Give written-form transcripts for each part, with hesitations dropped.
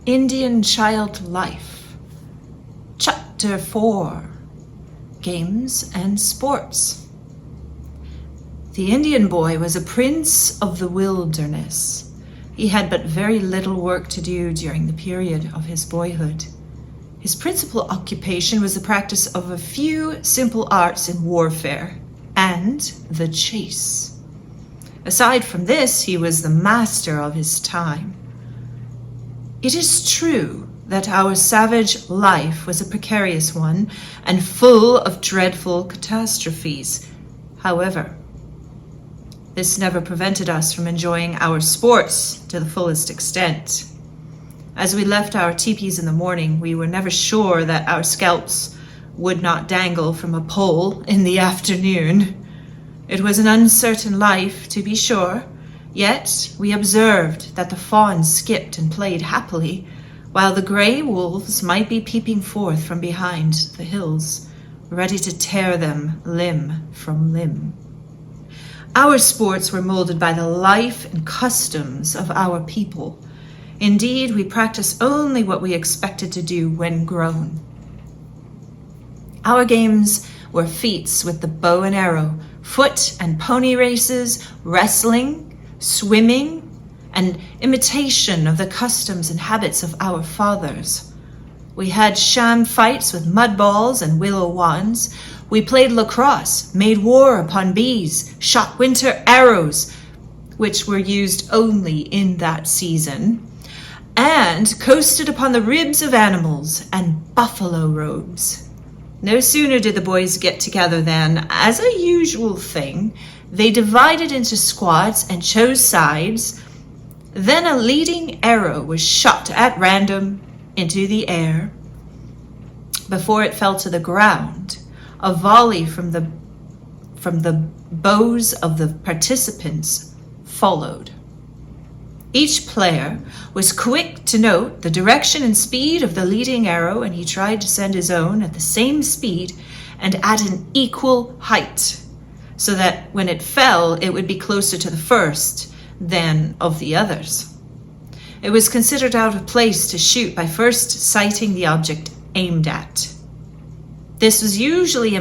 Indian Child Life. Chapter 4. Games and Sports. The Indian boy was a prince of the wilderness. He had but very little work to do during the period of his boyhood. His principal occupation was the practice of a few simple arts in warfare and the chase. Aside from this, he was the master of his time. It is true that our savage life was a precarious one and full of dreadful catastrophes. However, this never prevented us from enjoying our sports to the fullest extent. As we left our teepees in the morning, we were never sure that our scalps would not dangle from a pole in the afternoon. It was an uncertain life, to be sure, yet we observed that the fawns skipped and played happily, while the grey wolves might be peeping forth from behind the hills, ready to tear them limb from limb. Our sports were molded by the life and customs of our people. Indeed, we practiced only what we expected to do when grown. Our games were feats with the bow and arrow, foot and pony races, wrestling, swimming, and imitation of the customs and habits of our fathers. We had sham fights with mud balls and willow wands. We played lacrosse, made war upon bees, shot winter arrows, which were used only in that season, and coasted upon the ribs of animals and buffalo robes. No sooner did the boys get together than, as a usual thing, they divided into squads and chose sides. Then a leading arrow was shot at random into the air. Before it fell to the ground, a volley from the bows of the participants followed. Each player was quick to note the direction and speed of the leading arrow, and he tried to send his own at the same speed and at an equal height, so that when it fell, it would be closer to the first than of the others. It was considered out of place to shoot by first sighting the object aimed at. This was usually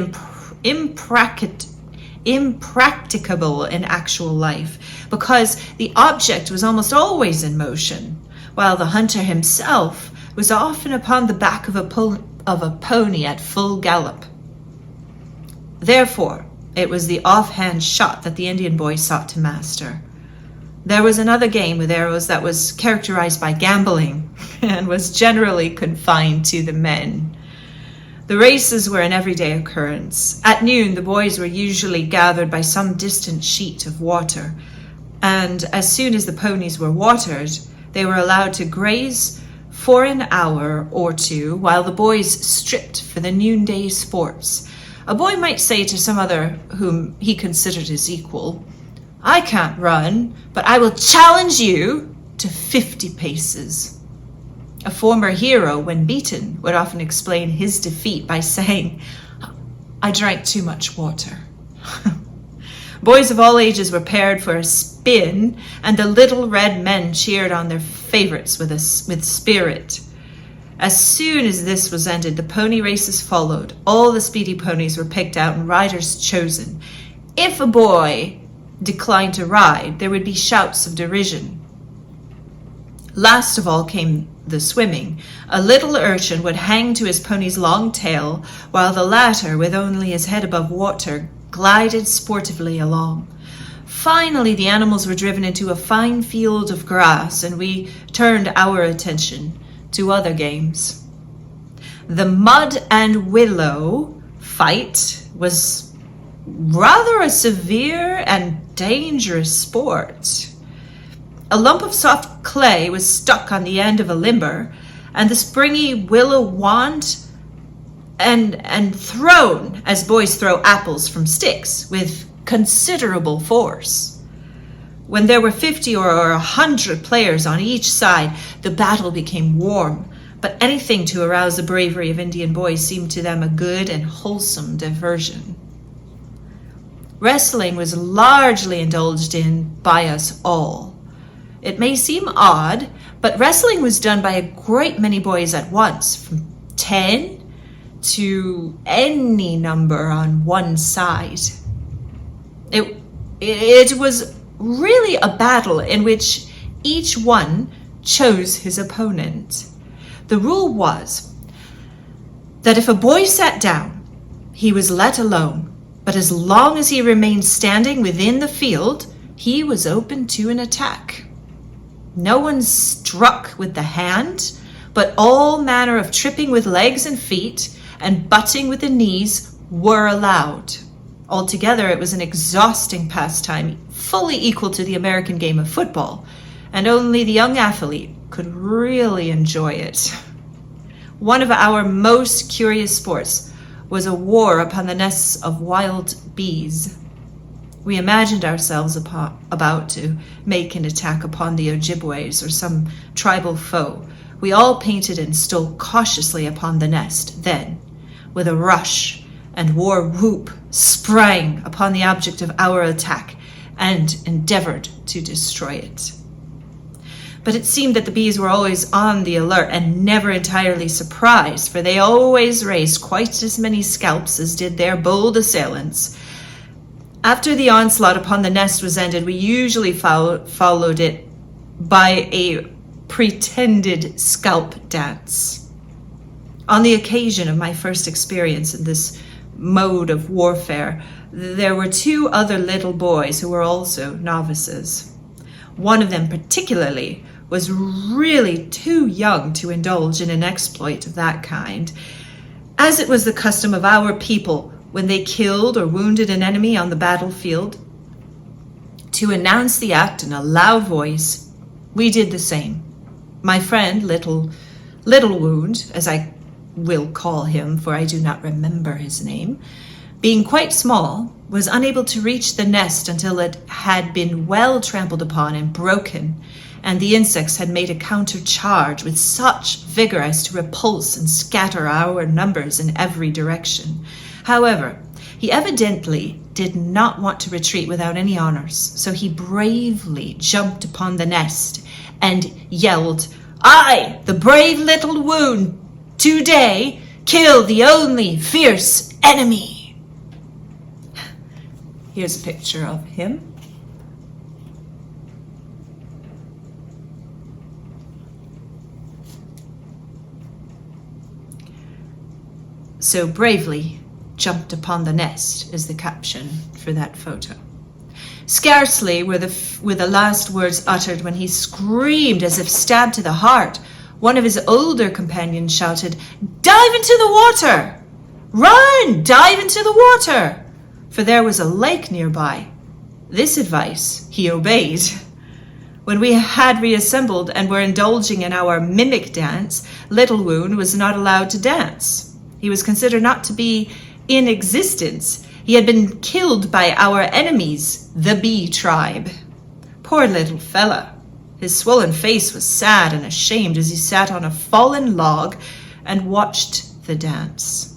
impracticable in actual life, because the object was almost always in motion, while the hunter himself was often upon the back of a pony at full gallop. Therefore, it was the offhand shot that the Indian boy sought to master. There was another game with arrows that was characterized by gambling and was generally confined to the men. The races were an everyday occurrence. At noon, the boys were usually gathered by some distant sheet of water, and as soon as the ponies were watered, they were allowed to graze for an hour or two while the boys stripped for the noonday sports. A boy might say to some other whom he considered his equal, "I can't run, but I will challenge you to 50 paces." A former hero, when beaten, would often explain his defeat by saying, "I drank too much water." Boys of all ages were paired for a spin, and the little red men cheered on their favorites with spirit. As soon as this was ended, the pony races followed. All the speedy ponies were picked out and riders chosen. If a boy declined to ride, there would be shouts of derision. Last of all came the swimming. A little urchin would hang to his pony's long tail, while the latter, with only his head above water, glided sportively along. Finally, the animals were driven into a fine field of grass, and we turned our attention to other games. The mud and willow fight was rather a severe and dangerous sport. A lump of soft clay was stuck on the end of a limber, and the springy willow wand and thrown as boys throw apples from sticks with considerable force. When there were 50 or 100 players on each side, the battle became warm, but anything to arouse the bravery of Indian boys seemed to them a good and wholesome diversion. Wrestling was largely indulged in by us all. It may seem odd, but wrestling was done by a great many boys at once, from 10 to any number on one side. It was really a battle in which each one chose his opponent. The rule was that if a boy sat down, he was let alone, but as long as he remained standing within the field, he was open to an attack. No one struck with the hand, but all manner of tripping with legs and feet and butting with the knees were allowed. Altogether, it was an exhausting pastime, fully equal to the American game of football, and only the young athlete could really enjoy it. One of our most curious sports was a war upon the nests of wild bees. We imagined ourselves about to make an attack upon the Ojibways or some tribal foe. We all painted and stole cautiously upon the nest. Then, with a rush and war whoop, sprang upon the object of our attack and endeavored to destroy it. But it seemed that the bees were always on the alert and never entirely surprised, for they always raised quite as many scalps as did their bold assailants. After the onslaught upon the nest was ended, we usually followed it by a pretended scalp dance. On the occasion of my first experience in this mode of warfare, there were 2 other little boys who were also novices. One of them particularly was really too young to indulge in an exploit of that kind, as it was the custom of our people when they killed or wounded an enemy on the battlefield to announce the act in a loud voice. We did the same. My friend, Little Wound, as I will call him, for I do not remember his name, being quite small, was unable to reach the nest until it had been well trampled upon and broken, and the insects had made a counter-charge with such vigor as to repulse and scatter our numbers in every direction. However, he evidently did not want to retreat without any honors, so he bravely jumped upon the nest and yelled, "I, the brave Little Wound, today kill the only fierce enemy." Here's a picture of him. So bravely jumped upon the nest is the caption for that photo. Scarcely were the last words uttered when he screamed as if stabbed to the heart. One of his older companions shouted, "Dive into the water! Run! Dive into the water!" For there was a lake nearby. This advice he obeyed. When we had reassembled and were indulging in our mimic dance, Little Wound was not allowed to dance. He was considered not to be in existence. He had been killed by our enemies, the bee tribe. Poor little fella. His swollen face was sad and ashamed as he sat on a fallen log and watched the dance.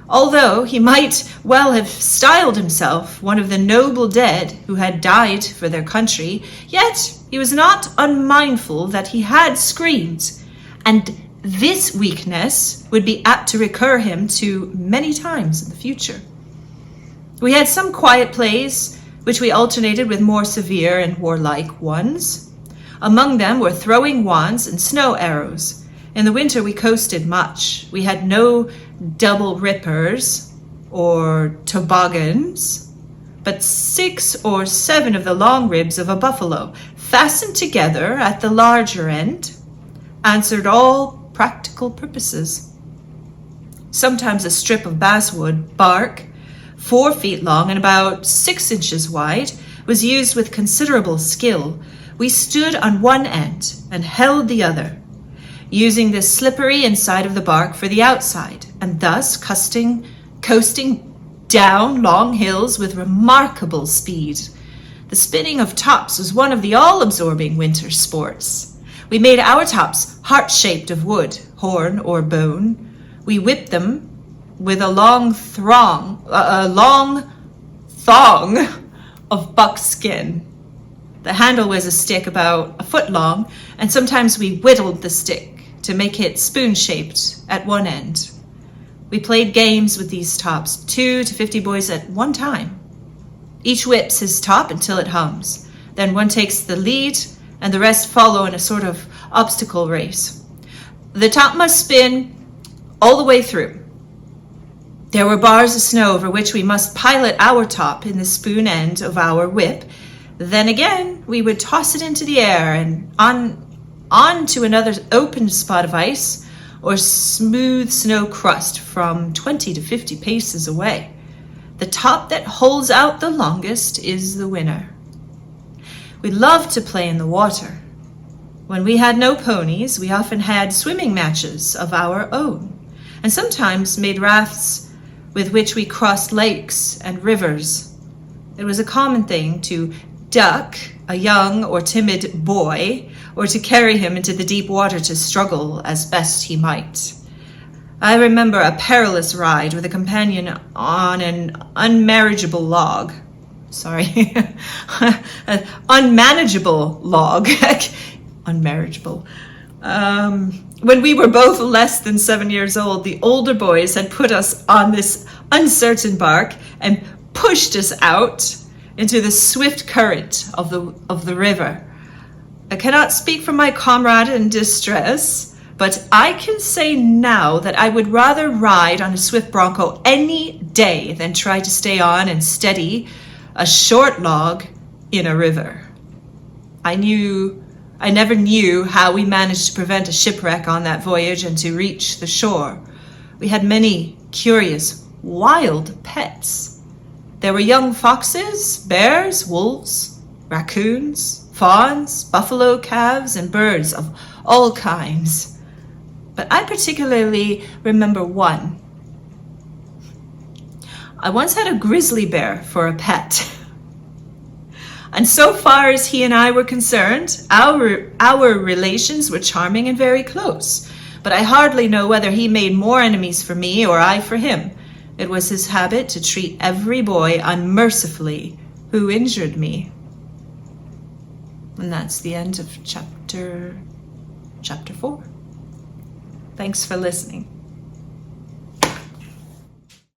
Although he might well have styled himself one of the noble dead who had died for their country, yet he was not unmindful that he had screamed, and this weakness would be apt to recur him to many times in the future. We had some quiet plays, which we alternated with more severe and warlike ones. Among them were throwing wands and snow arrows. In the winter we coasted much. We had no double rippers or toboggans, but 6 or 7 of the long ribs of a buffalo, fastened together at the larger end, answered all practical purposes. Sometimes a strip of basswood bark, 4 feet long and about 6 inches wide, was used with considerable skill. We stood on one end and held the other, using the slippery inside of the bark for the outside, and thus coasting down long hills with remarkable speed. The spinning of tops was one of the all-absorbing winter sports. We made our tops heart-shaped of wood, horn, or bone. We whipped them with a long thong of buckskin. The handle was a stick about a foot long, and sometimes we whittled the stick to make it spoon-shaped at one end. We played games with these tops, 2 to 50 boys at one time. Each whips his top until it hums. Then one takes the lead, and the rest follow in a sort of obstacle race. The top must spin all the way through. There were bars of snow over which we must pilot our top in the spoon end of our whip. Then again, we would toss it into the air and on to another open spot of ice or smooth snow crust from 20 to 50 paces away. The top that holds out the longest is the winner. We loved to play in the water. When we had no ponies, we often had swimming matches of our own, and sometimes made rafts with which we crossed lakes and rivers. It was a common thing to duck a young or timid boy, or to carry him into the deep water to struggle as best he might. I remember a perilous ride with a companion on an unmanageable log. Unmanageable log. Unmarriageable. When we were both less than 7 years old, the older boys had put us on this uncertain bark and pushed us out into the swift current of the river. I cannot speak for my comrade in distress, but I can say now that I would rather ride on a swift bronco any day than try to stay on and steady a short log in a river. I never knew how we managed to prevent a shipwreck on that voyage and to reach the shore. We had many curious, wild pets. There were young foxes, bears, wolves, raccoons, fawns, buffalo calves, and birds of all kinds. But I particularly remember one. I once had a grizzly bear for a pet. And so far as he and I were concerned, our relations were charming and very close. But I hardly know whether he made more enemies for me or I for him. It was his habit to treat every boy unmercifully who injured me. And that's the end of chapter 4. Thanks for listening.